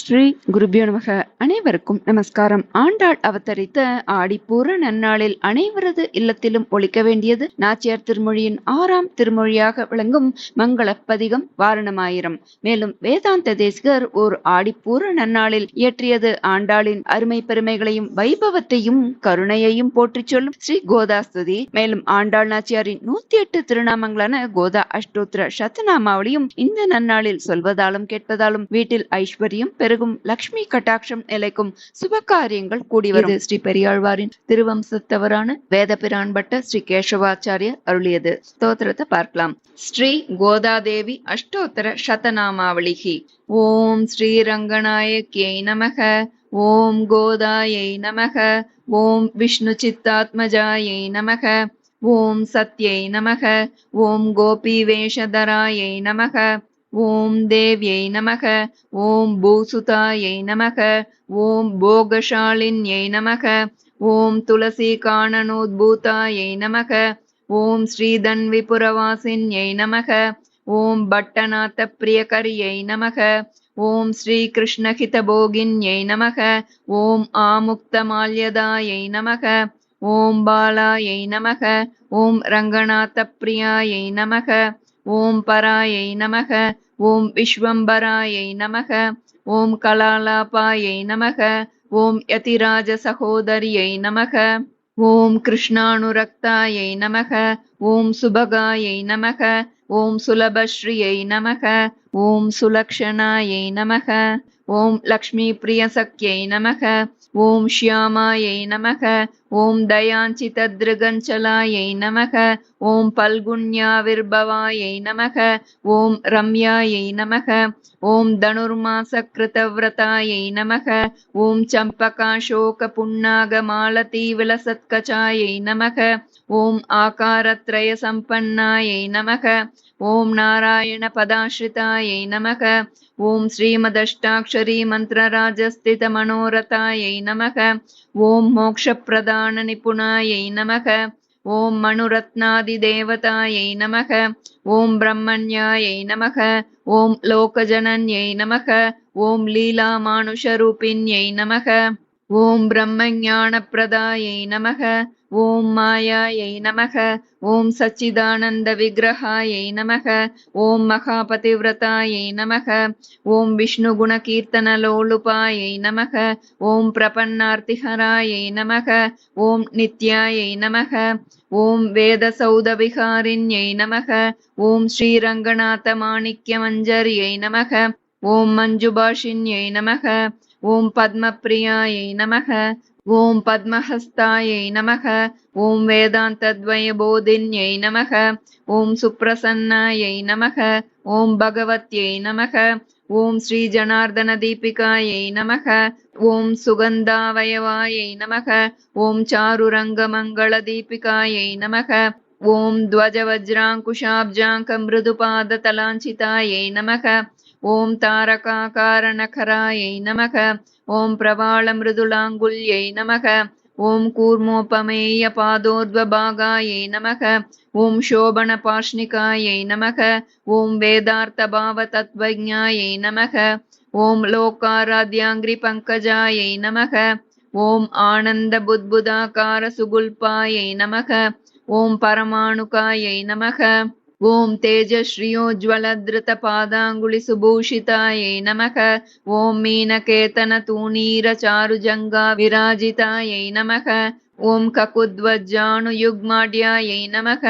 ஸ்ரீ குருபியோ நமக. அனைவருக்கும் நமஸ்காரம். ஆண்டாள் அவதரித்த ஆடிப்பூர நன்னாளில் அனைவரது இல்லத்திலும் ஒலிக்க வேண்டியது நாச்சியார் திருமொழியின் 6ஆம் திருமொழியாக விளங்கும் மங்களப்பதிகம் வாரணமாயிரம். மேலும் வேதாந்த தேசிகர் ஓர் ஆடிப்பூர நன்னாளில் இயற்றியது ஆண்டாளின் அருமை பெருமைகளையும் வைபவத்தையும் கருணையையும் போற்றிச் சொல்லும் ஸ்ரீ கோதாஸ்துதி. மேலும் ஆண்டாள் நாச்சியாரின் 108 திருநாமங்களான கோதா அஷ்டோத்திர சத்தநாமாவளியும் இந்த நன்னாளில் சொல்வதாலும் கேட்பதாலும் வீட்டில் ஐஸ்வர்யம் பெருகும், லக்ஷ்மி கட்டாட்சம் நிலைக்கும், சுபகாரியங்கள் கூடி வரும். ஸ்ரீ பெரியாழ்வாரின் திருவம்சத்தவரான வேதபிரான் பட்ட ஸ்ரீ கேசவாச்சாரியர் அருளியது. ஸ்தோத்திரத்தை பார்க்கலாம். ஸ்ரீ கோதாதேவி அஷ்டோத்தர சதநாமாவளிகி. ஓம் ஸ்ரீ ரங்கநாயக்யை நமக. ஓம் கோதாயை நமக. ஓம் விஷ்ணு சித்தாத்மஜாயை நமக. ஓம் சத்யை நமக. ஓம் கோபி வேஷதராயை நமக. ஓம் தேவ்யை நமக. ஓம் பூசுதாயை நமக. ஓம் போகசாலின்யை நமக. ஓம் துளசி காணனோத்பூதாயை நமக. ஓம் ஸ்ரீதன்விபுரவாசின்யை நமக. ஓம் பட்டநாத பிரியகரியை நமக. ஓம் ஸ்ரீ கிருஷ்ணஹிதபோகின்யை நமக. ஓம் ஆமுக்தமால்யதாயை நமக. ஓம் பாலாயை நமக. ஓம் ரங்கநாத பிரியாயை நமக. ஓம் பராயை நமக. ஓம் விஸ்வம்பராயை நமக. ஓம் கலாலாபாயை நமக. ஓம் யதிராஜ சகோதரியை நமக. ஓம் கிருஷ்ணானுரக்தாயை நமக. ஓம் சுபகாயை நமக. ஓம் சுலபஸ்ரீயை நமக. ஓம் சுலக்ஷணாயை நமக. ஓம் லக்ஷ்மி பிரியசக்யை நமக. ஓம் ஷ்யாமாயை நமக. ஓம் தயாஞ்சிதத்ருகஞ்சலாயை நமக. ஓம் பல்குண்யாவிர்பவாயை நமக. ஓம் ரம்யாயை நமக. ஓம் தனுர்மாசக்ருதவ்ரதாயை நமக. ஓம் சம்பகாசோக புன்னாக மாலதி விலசத்கச்சாயை நமக. ஓம் ஆகாரத்ரய சம்பன்னாயை நமக. ஓம் நாராயண பதாஸ்ரிதாயை நமக. ஓம் ஸ்ரீமதஷ்டாக்ஷரி மந்திரராஜஸ்தித மனோரதாயை நமக. ஓம் மோக்ஷப்பிரதான நிபுணாயை நமக. ஓம் மனுரத்னாதி தேவதாயை நமக. ஓம் பிரம்மண்யாயை நமக. ஓம் லோகஜனன்யை நமக. ஓம் லீலா மானுஷரூபிண்யை நமக. ஓம் பிரம்மஞான பிரதாயை நமக. ஓம் மாயாயை நமக. ஓம் சச்சிதானந்த விக்கிரகாயை நமக. ஓம் மகாபதிவிரதாயை நமக. ஓம் விஷ்ணு குணகீர்த்தன லோலுபாயை நமக. ஓம் பிரபன்னார்த்திஹராயை நமக. ஓம் நித்யாயை நமக. ஓம் வேதசௌதவிகாரிண்யை நமக. ஓம் ஸ்ரீரங்கநாத மாணிக்ய மஞ்சரியை நமக. ஓம் மஞ்சுபாஷின்யை நமக. ஓம் பத்மப்ரியாயை நமக. ஓம் பத்மஹஸ்தாயை நமக. ஓம் வேதாந்தத்வய போதின்யை நமக. ஓம் சுப்ரசன்னாயை நமக. ஓம் பகவத்யை நமக. ஓம் ஸ்ரீ ஜனார்தன தீபிகாயை நமக. ஓம் சுகந்தாவயவாயை நமக. ஓம் சாருரங்க மங்கள தீபிகாயை நமக. ஓம் துவஜ வஜ்ராங்குஷாப்ஜாங்க மிருதுபாத தலாஞ்சிதாயை நமக. ஓம் தாரகாகாரணகராயை நமக. ஓம் பிரவாள மிருதுலாங்குல்யை நமக. ஓம் கூர்மோபமேய பாதோர்த்வபாகாயை நமக. ஓம் சோபன பாஷ்ணிகாயை நமக. ஓம் வேதார்த்த பாவ தத்வஜ்ஞாயை நமக. ஓம் லோகாராத்யாங்கிரி பங்கஜாயை நமக. ஓம் ஆனந்த புத்புதாகார சுகுல்பாயை நமக. ஓம் பரமாணுகாயை நமக. ஓம் தேஜஸ்ரீயோஜ்வலத்ருத பாதாங்குலி சுபூஷிதாயை நமக. ஓம் மீனகேதன தூணீர சாருஜங்கா விராஜிதாயை நமக. ஓம் ககுத்வஜ்ஜானு யுக்மாட்யாயை நமக.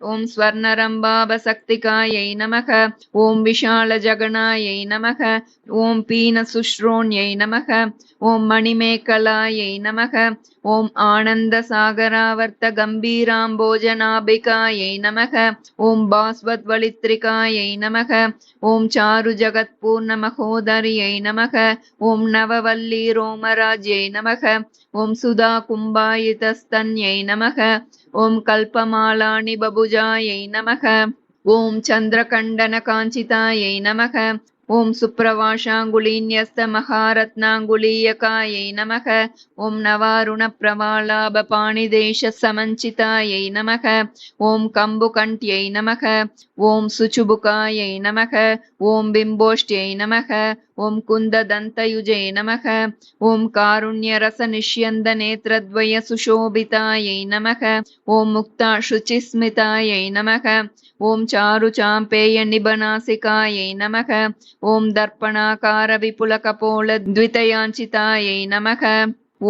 ஓம் ஸ்வர்ணரம்பாபசக்திகாயை நமக. ஓம் விஷால ஜகனாயை நமக. ஓம் பீன சுஷ்ரோண்யை நமக. ஓம் மணிமேகலாயை நமக. ஓம் ஆனந்த சாகராவர்த்த கம்பீராம்போஜனாபிகாயை நமக. ஓம் பாஸ்வத் வலித்ரிகாயை நமக. ஓம் சாரு ஜகத் பூர்ண மகோதரியை நமக. ஓம் நவவல்லி ரோமராஜ்யை நமக. ஓம் சுதா கும்பாயிதஸ்தன்யை நமக. ஓம் கல்பமாலானி பபுஜாயை நமக. ஓம் சந்திரகண்டன காஞ்சிதாயை நமக. ஓம் சுப்ரவாஷாங்குலீன்யஸ்த மகாரத்னாங்குலீயகாயை நமக. ஓம் நவாருண பிரவாலாப பாணிதேஷ சமஞ்சிதாயை நமக. ஓம் கம்புகண்ட்யை நமக. ஓம் சுச்சுபுகாயை நமக. ஓம் பிம்போஷ்டியை நமக. ஓம் குந்ததந்தயுஜே நமக. ஓம் காருண்யரசநிஷ்யந்தநேத்ரத்வய சுஷோபிதாயை நமக. ஓம் முக்தாசுச்சிஸ்மிதாயை நமக. ஓம் சாருசாம்பேய நிபநாசிகாயை நமக. ஓம் தர்ப்பணாகார விபுலகபோல த்விதயாஞ்சிதாயை நமக.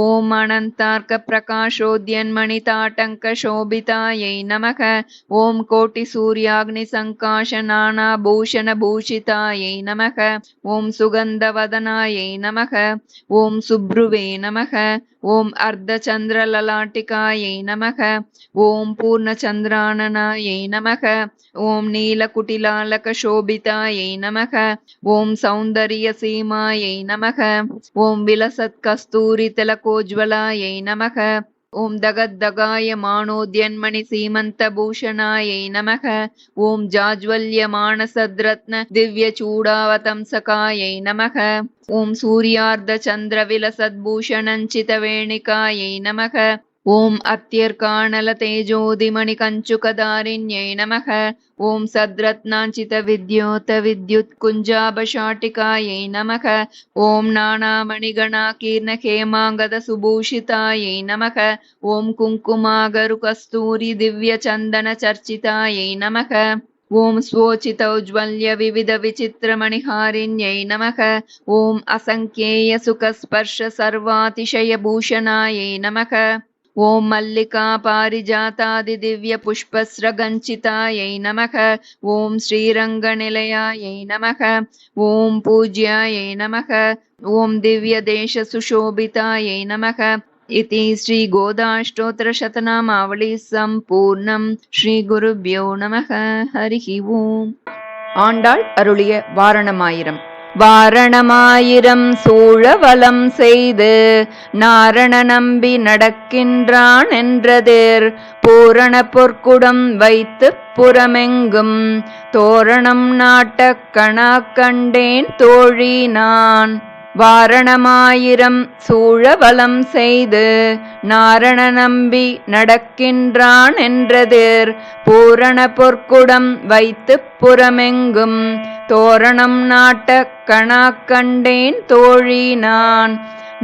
ஓம் அனந்தார்க்க பிரகாஷோத்யன்மணிதாட்டங்க சோபிதாயை நமக. ஓம் கோட்டி சூர்யாக்னி சங்காஷ நானா பூஷண பூஷிதாயை நமக. ஓம் சுகந்தவதனாயை நமக. ஓம் சுப்ருவே நமக. ஓம் அர்த்தச்சந்திரலலாட்டிகாயை நமக. ஓம் பூர்ணச்சந்திரானனாயை நமக. ஓம் நீலகுட்டிலாலக சோபிதாயை நமக. ஓம் சௌந்தர்ய சீமாயை நமக. ஓம் விலசத் கஸ்தூரி திலகோஜ்வலாயை நமக. ஓம் தகத்தகாய மானோத்யன்மணி சீமந்த பூஷணாயை நமக. ஓம் ஜாஜ்வல்ய மானசத்ரத்ன திவ்ய சூடாவதம்சகாயை நமக. ஓம் சூர்யார்த்த சந்திர விலசத்பூஷணஞ்சித வேணிகாயை நமக. ஓம் அத்யர்காணல தேஜோதிமணி கஞ்சுகதாரிண்யை நமக. ஓம் சத்ரத்னாஞ்சித வித்யோத வித்யுத் குஞ்சாபஷாட்டிகாயை நமக. ஓம் நானாமணிகணா கீர்ண ஹேமாங்கத சுபூஷிதாயை நமக. ஓம் குங்குமாகரு கஸ்தூரி திவ்ய சந்தன சர்ச்சிதாயை நமக. ஓம் ஸ்வோச்சிதௌஜ்வல்ய விவித விசித்திரமணிஹாரிண்யை நமக. ஓம் அசங்கேய சுகஸ்பர்ஷ சர்வாதிசய பூஷணாயை நமக. ஓம் மல்லிகா பாரிஜாதாதி திவ்ய புஷ்பஸ்ரகஞ்சிதாயை நமக. ஓம் ஸ்ரீரங்கநிலையாயை நமக. ஓம் பூஜ்யாயை நமக. ஓம் திவ்ய தேச சுஷோபிதாயை நமக. இதி ஸ்ரீ கோதாஷ்டோத்திரசதநாமாவளி சம்பூர்ணம். ஸ்ரீ குருப்யோ நமக. ஹரிஹி ஓம். ஆண்டாள் அருளிய வாரணமாயிரம். வாரணமாயிரம் சூழவலம் செய்து நாரண நம்பி நடக்கின்றான் என்றதிர் பூரண பொற்குடம் வைத்து புறமெங்கும் தோரணம் நாட்டக் கணா கண்டேன் தோழி நான். வாரணமாயிரம் சூழவலம் செய்து நாரண நம்பி நடக்கின்றான் என்றதிர் பூரண பொற்குடம் வைத்து புறமெங்கும் தோரணம் நாட்டக் கணா கண்டேன் தோழி நான்.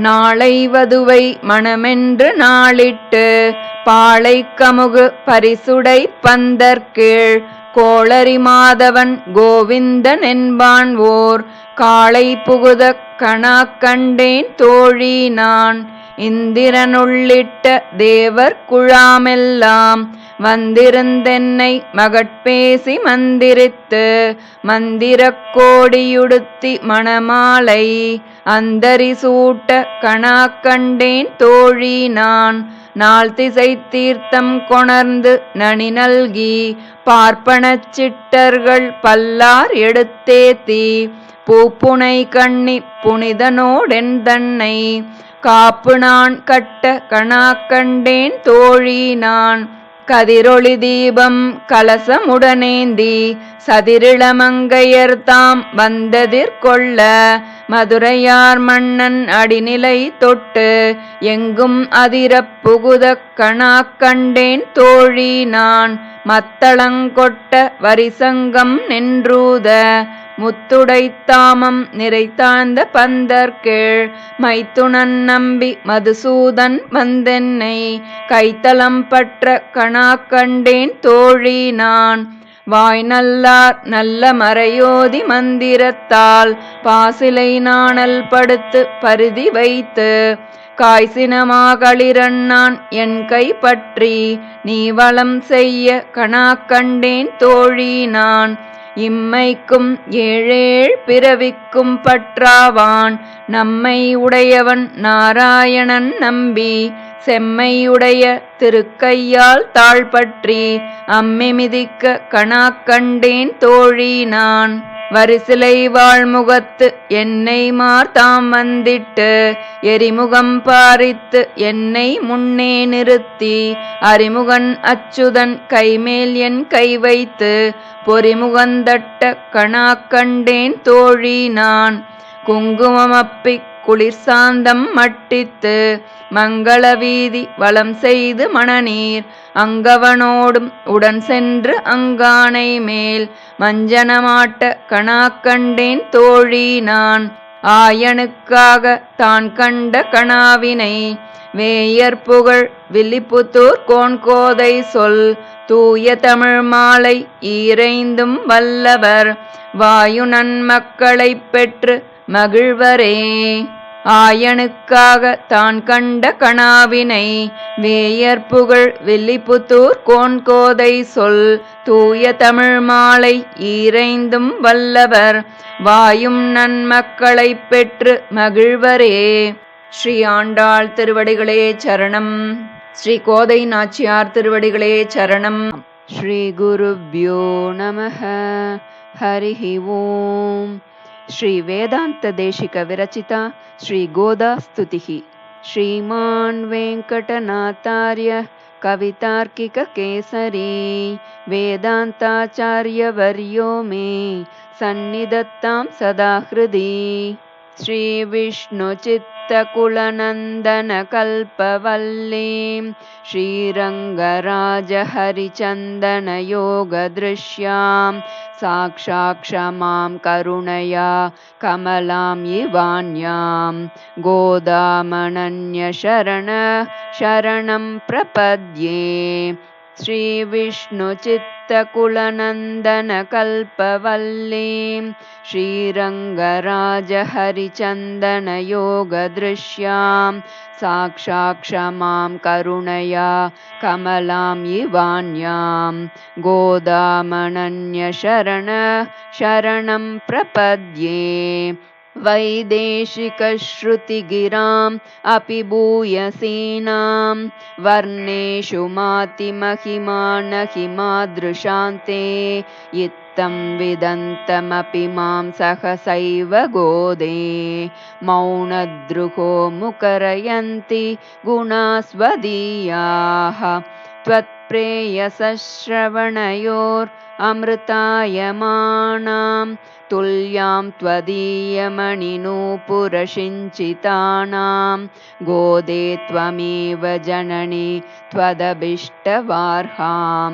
நாளை வதுவை மணமென்று நாளிட்டு பாளை கமுகு பரிசுடை பந்தர்கீழ் கோளரி மாதவன் கோவிந்தன் என்பான் ஓர் காளை புகுதக் கணா கண்டேன் தோழி நான். இந்திரனுள்ளிட்ட தேவர் குழாமெல்லாம் வந்திருந்தென்னை மகட்பேசி மந்திரித்து மந்திரக் கோடியுடுத்தி மணமாலை அந்தரி சூட்ட கணா கண்டேன் தோழி நான். நாள் திசை தீர்த்தம் கொணர்ந்து நனி நல்கி பார்ப்பனச் சிட்டர்கள் பல்லார் எடுத்தேத்தி பூப்புனை கண்ணி புனிதனோடென் தன்னை காப்பு நான் கட்ட கணா கண்டேன் தோழி நான். கதிரொளி தீபம் கலசமுடனேந்தி சதிரிளமங்கையர்தாம் வந்ததிர்கொள்ள மதுரையார் மன்னன் அடிநிலை தொட்டு எங்கும் அதிரப் புகுதக் கணா கண்டேன் தோழி நான். மத்தளங்கொட்ட வரிசங்கம் நின்றூத முத்துடைத்தாமம் நிறைத்தாழ்ந்த பந்தர்கீழ் மைத்துனன் நம்பி மதுசூதன் வந்தென்னை கைத்தலம் பற்ற கணா கண்டேன் தோழி நான். வாய் நல்லார் நல்ல மறையோதி மந்திரத்தால் பாசிலை நாணல் படுத்து பருதி வைத்து காய்சினமாகளிரண்ணான் என் கை பற்றி நீ வளம் செய்ய கணா கண்டேன் தோழி நான். இம்மைக்கும் ஏழேழ் பிறவிக்கும் பற்றாவான் நம்மை உடையவன் நாராயணன் நம்பி செம்மையுடைய திருக்கையால் தாழ்பற்றி அம்மி மிதிக்க கணா கண்டேன் தோழி நான். வரிசிலை வாழ்முகத்து என்னை மார்த்தாம் வந்திட்டு எரிமுகம் பாரித்து என்னை முன்னே நிறுத்தி அறிமுகன் அச்சுதன் கைமேல் என் கை வைத்து பொறிமுகந்தட்ட கணா கண்டேன் தோழி நான். குங்குமமப்பிக் குளிர் சாந்தம் மட்டித்து மங்கள வீதி வலம் செய்து மணநீர் அங்கவனோடும் உடன் சென்று அங்கானை மேல் மஞ்சனமாட்ட கணா கண்டேன் தோழி நான். ஆயனுக்காக தான் கண்ட கனாவினை வேயற்புகழ் வில்லிபுத்தூர் கோன்கோதை சொல் தூய தமிழ் மாலை ஈரைந்தும் வல்லவர் வாயு நன்மக்களைப் பெற்று மகிழ்வரே. ஆயனுக்காக தான் கண்ட கனாவினை வேயற்புகழ் வில்லிபுத்தூர் கோன்கோதை சொல் தூய தமிழ் மாலை ஈரைந்தும் வல்லவர் வாயும் நன்மக்களைப் பெற்று மகிழ்வரே. ஸ்ரீ ஆண்டாள் திருவடிகளே சரணம். ஸ்ரீ கோதை நாச்சியார் திருவடிகளே சரணம். ஸ்ரீ குருப்யோ நமः. ஹரிஹி ஓம். ஸ்ரீ வேதாந்த தேசிக விரச்சிதா ஸ்ரீ கோதா ஸ்துதிஹி. ஸ்ரீமான் வெங்கடநாதார்ய கவிதார்க்கிக கேசரி வேதாந்தாச்சார்யவர்யோ மே சந்நிதத்தாம் சதா ஹ்ருதி. ஸ்ரீ விஷ்ணு சித்தகுலநந்தன கல்பவல்லீம் ஸ்ரீரங்கராஜ ஹரிச்சந்தன யோக திருஷ்யாம் சாக்ஷாத் க்ஷமாம் கருணயா கமலாம் இவான்யாம் கோதாமனன்ய சரண சரணம் பிரபத்யே. ஸ்ரீ விஷ்ணு சித்தகுலநந்தன கல்பவல்லீம் ஸ்ரீரங்கராஜ ஹரிச்சந்தன யோக திருஷ்யாம் சாக்ஷாத் க்ஷமாம் கருணயா கமலாம் இவான்யாம் கோதாமனன்ய சரண சரணம் பிரபத்யே. வைதேஷிகஸ்ருதிகிராம் அபி பூயசீனாம் வர்ணேஷு மாதிமஹிமானஹி மாத்ருஷாந்தே இத்தம் விதந்தமபி மாம் சகசைவ கோதே மௌனத்ருகோ முகரயந்தி குணாஸ்வதீயாः त्वत्प्रेयसश्रवणयोर् अमृतायमानां तुल्यां त्वदीयमणिनूपुरसिञ्चितानां गोदे त्वमेव जननी त्वदभीष्टवार्हां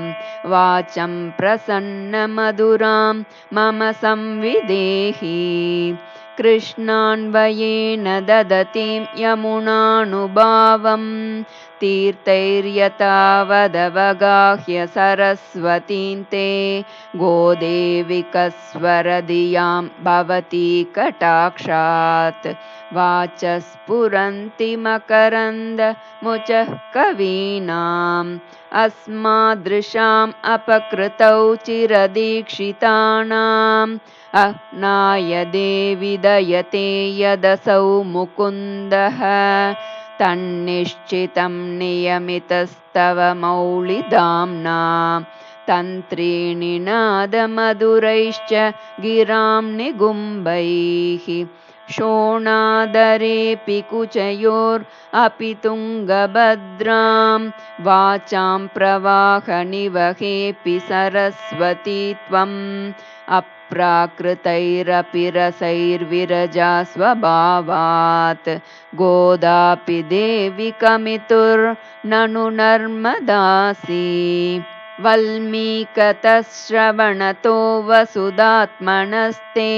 वाचं प्रसन्नमधुरां मम संविदेहि. कृष्णान्वयेन ददतीं यमुनानुभावं तीर्थैर्यतावदवगाह्य सरस्वतीं ते गोदे विकस्वरधियां भवती कटाक्षात् वाचस्फुरन्ति मकरन्दमुचः कवीनाम् अस्मादृशाम् अपकृतौ चिरदीक्षितानाम् अह्नाय देवि दयते यदसौ मुकुन्दः तन्निश्चितं नियमितस्तव मौलिधाम्ना तन्त्रीणि नादमधुरैश्च गिरां निगुम्बैः शोणादरेऽपि कुचयोरपि तुङ्गभद्रां वाचां प्रवाहनिवहेऽपि सरस्वती त्वम् अप्राकृतैरपि रसैर्विरजा स्वभावात् गोदापि देवि कमितुर्ननु नर्मदासि वल्मीकतश्रवणतो वसुधात्मनस्ते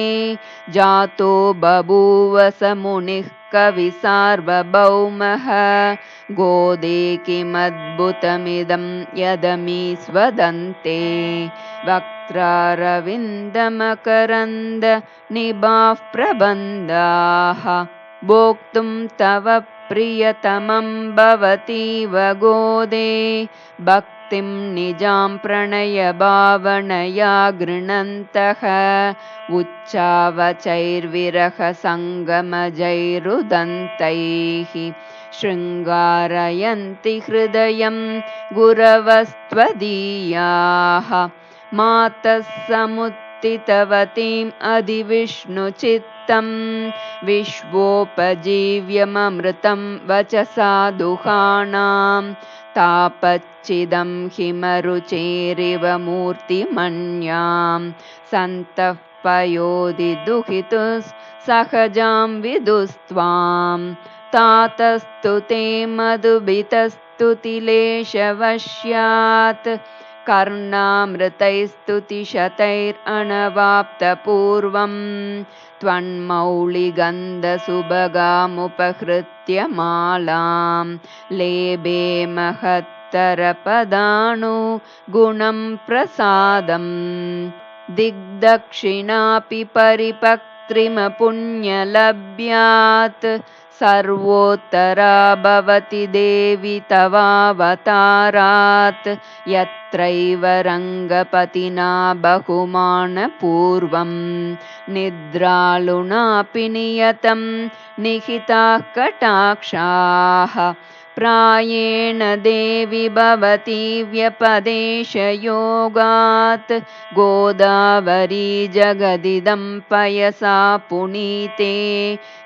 जातो बभूव स मुनिः कवि सार्वभौमः गोदे किमद्भुतमिदं यदमी स्वदन्ते वक्त्रारविन्दमकरन्द निभाः प्रबन्धाः भोक्तुं तव प्रियतमं भवतीव गोदे भक्तिं निजां प्रणय भावनया गृह्णन्तः उच्चावचैर्विरह सङ्गमजैरुदन्तैः शृङ्गारयन्ति हृदयं गुरवस्त्वदीयाः मातः समुत्थितवतीम् अधिविष्णुचित्तं विश्वोपजीव्यममृतं वचसा दुहानां तापच्चिदं हिमरुचेरिव मूर्तिमन्यां सन्तः पयोधि दुहितुस्सहजां विदुस्त्वां तातस्तु ते मधुभितस्तुतिलेशवश्यात् कर्णामृतैस्तुतिशतैरनवाप्तपूर्वं त्वन्मौलिगन्धसुभगामुपहृत्य मालां लेभे महत्तरपदानु गुणं प्रसादम् दिग्दक्षिणापि परिपक्त्रिमपुण्यलभ्यात् सर्वोत्तरा भवति देवि तवावतारात् यत्रैव रङ्गपतिना बहुमानपूर्वं निद्रालुनापि नियतं निहिताः कटाक्षाः प्रायेण देवि भवति व्यपदेशयोगात् गोदावरी जगदिदं पयसा पुनीते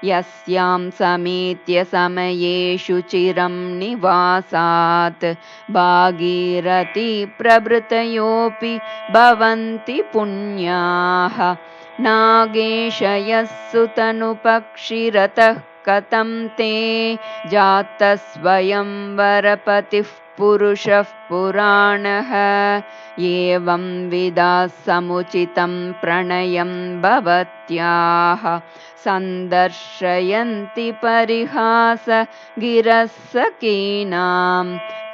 यस्यां समेत्य समयेषु चिरं निवासात् भागीरथी प्रभृतयोऽपि भवन्ति पुण्याः नागेशयस्सु तनुपक्षिरतः कथं ते जातस्वयं वरपतिः पुरुषः पुराणः एवं विधा समुचितं प्रणयं भवत्याः सन्दर्शयन्ति परिहास गिरस्सखीनां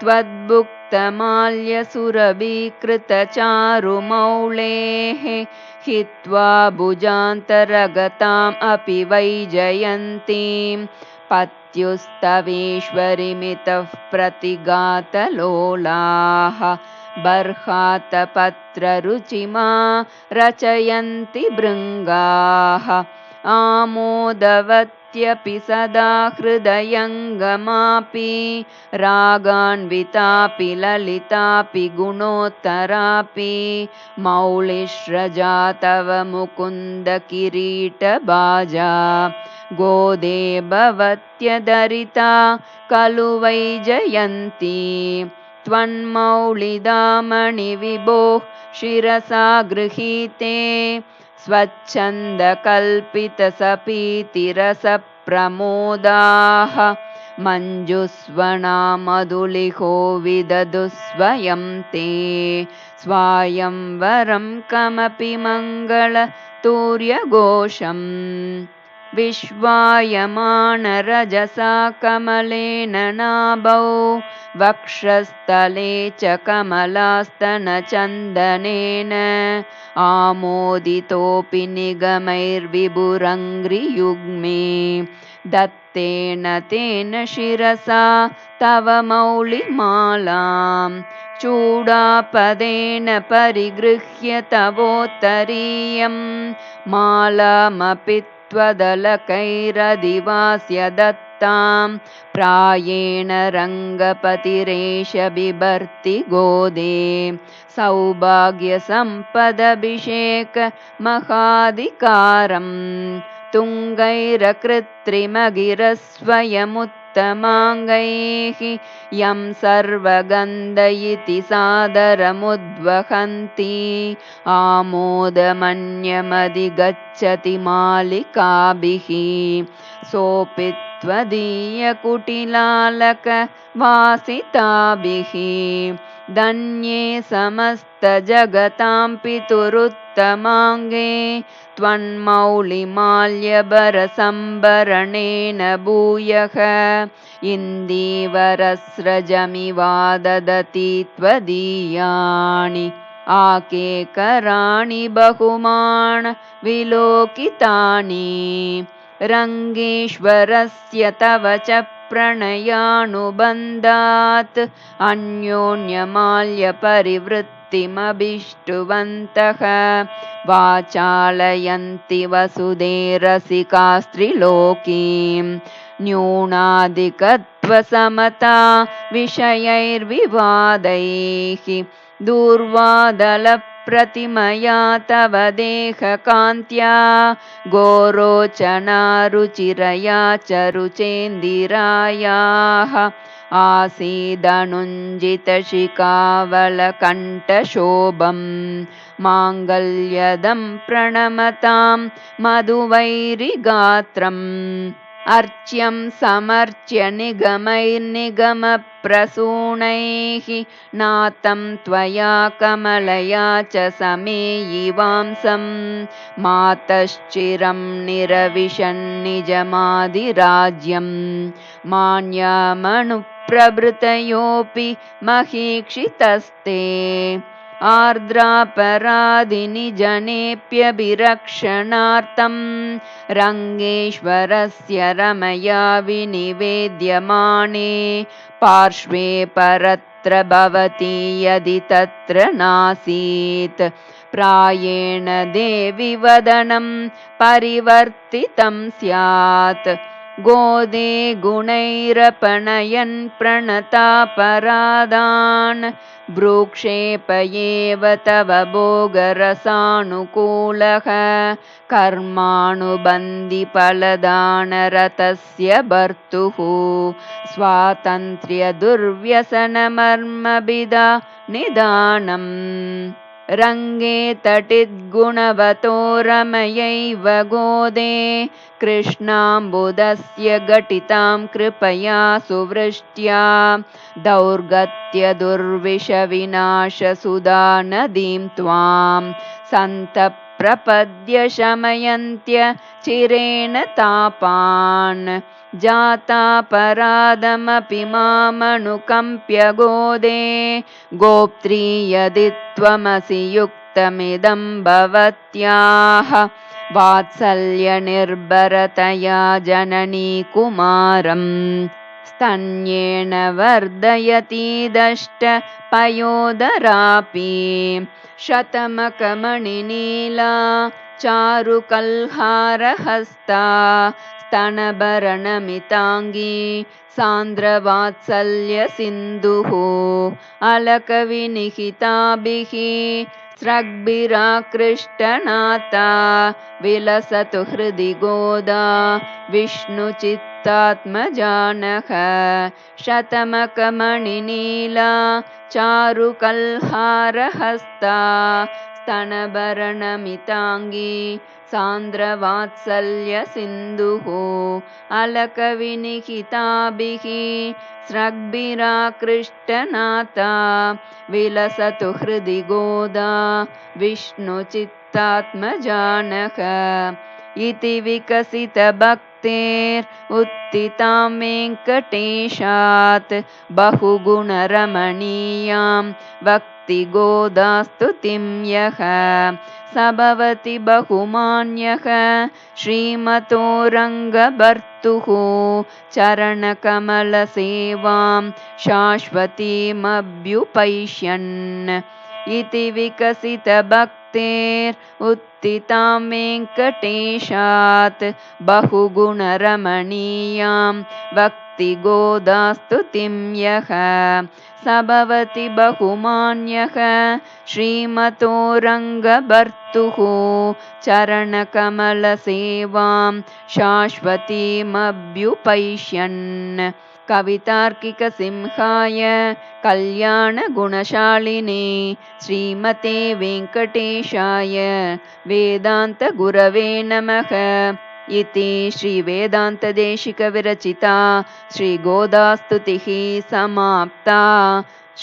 त्वद्भुक्तमाल्यसुरभीकृतचारुमौलेः हित्वा भुजान्तरगताम् अपि वैजयन्तीं पत्युस्तवेश्वरिमितः प्रतिघातलोलाः बर्हातपत्ररुचिमा रचयन्ति भृङ्गाः आमोदवत्यपि सदा हृदयङ्गमापि रागान्वितापि ललितापि गुणोत्तरापि मौलिश्रजा तव मुकुन्द किरीटबाजा गोदे भवत्यदरिता खलु वैजयन्ती त्वन्मौलिदामणिविभोः शिरसा गृहीते स्वच्छन्दकल्पितसपीतिरसप्रमोदाः मञ्जुस्वना मधुलिहो विदधु स्वयं ते स्वायंवरं कमपि मङ्गलतूर्यघोषम् विश्वायमानरजसा कमलेन नाभौ वक्षस्थले च कमलास्तनचन्दनेन आमोदितोऽपि निगमैर्विभुरङ्घ्रियुग्मे दत्तेन तेन शिरसा तव मौलिमालां चूडापदेन परिगृह्य तवोत्तरीयं मालामपि त्वदलकैरधिवास्य दत्तां प्रायेण रङ्गपतिरेष बिभर्ति गोदे सौभाग्यसम्पदभिषेक महाधिकारं तुङ्गैरकृत्रिमगिरस्वयमुत्तमाङ्गैः यं सर्वगन्ध इति सादरमुद्वहन्ति आमोदमन्यमधिगच्छति मालिकाभिः सोऽपि त्वदीयकुटिलालकवासिताभिः धन्ये समस्तजगतां पितुरुत्तमाङ्गे त्वन्मौलिमाल्यभरसम्भरणेन भूयः इन्दीवरस्रजमिवाददति त्वदीयानि आकेकराणि बहुमान् विलोकितानि रङ्गेश्वरस्य तव च प्रणयानुबन्धात् अन्योन्यमाल्यपरिवृत्तिमभिष्टुवन्तः वाचालयन्ति वसुधेरसिकास्त्रिलोकीं न्यूनाधिकत्वसमता विषयैर्विवादैः दूर्वादलप्रतिमया तव देहकान्त्या गोरोचना रुचिरया च रुचेन्दिरायाः आसीदनुञ्जितशिखावलकण्ठशोभं माङ्गल्यदं प्रणमतां मधुवैरिगात्रम् अर्च्यं समर्च्य निगमैर्निगमप्रसूनैः नातं त्वया कमलया च समेयिवांसं मातश्चिरं निरविशन्निजमादिराज्यं मान्यामनुप्रभृतयोऽपि महीक्षितस्ते आर्द्रापराधिनि जनेऽप्यभिरक्षणार्थं रङ्गेश्वरस्य रमया विनिवेद्यमाने पार्श्वे परत्र भवति यदि तत्र नासीत् प्रायेण देवि वदनं परिवर्तितं स्यात् गोदे गुणैरपणयन् प्रणतापराधान् भ्रूक्षेपयेव तव भोगरसानुकूलः कर्मानुबन्धिफलदानरतस्य भर्तुः स्वातन्त्र्यदुर्व्यसनमर्मभिदा निदानम् रङ्गे तटिद्गुणवतो रमयैव गोदे कृष्णाम्बुदस्य घटितां कृपया सुवृष्ट्या दौर्गत्यदुर्विषविनाशसुधा नदीं त्वां सन्तप्रपद्य शमयन्त्य चिरेण तापान् जातापराधमपि मामनुकम्प्य गोदे गोप्त्री यदि त्वमसि युक्तमिदं भवत्याः वात्सल्यनिर्भरतया जननी कुमारम् स्तन्येन वर्धयतीदष्टपयोदरापि शतमकमणिनीला चारुकल्हारहस्ता स्तनभरणमिताङ्गी सान्द्रवात्सल्यसिन्धुः अलकविनिहिताभिः स्रग्भिराकृष्टनाथा विलसतु हृदि गोदा विष्णुचित्तात्मजानः शतमकमणिनीला चारुकल्हारहस्ता स्तनभरणमिताङ्गी सान्द्रवात्सल्यसिन्धुः अलकविनिहिताभिः स्रग्भिराकृष्टनाथा विलसतु हृदि गोदा विष्णुचित्तात्मजानः इति विकसितभक्तेरुत्थितां वेङ्कटेशात् बहुगुणरमणीयां भक्तिगोदास्तुतिं यः स भवति बहुमान्यः श्रीमतो रङ्गभर्तुः चरणकमलसेवां शाश्वतीमभ्युपैष्यन् इति विकसितभक्तेरुत्थितां वेङ्कटेशात् बहुगुणरमणीयां भक्तिगोदास्तुतिं यः स भवति बहुमान्यः श्रीमतो रङ्गभर्तुः चरणकमलसेवां शाश्वतीमभ्युपैष्यन् कवितार्किकसिंहाय कल्याणगुणशालिने श्रीमते वेङ्कटेशाय वेदान्तगुरवे नमः इति श्रीवेदान्तदेशिकविरचिता श्रीगोदास्तुतिः समाप्ता।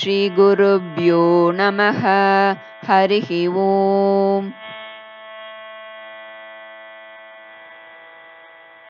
श्रीगुरुभ्यो नमः। हरिः ओम्।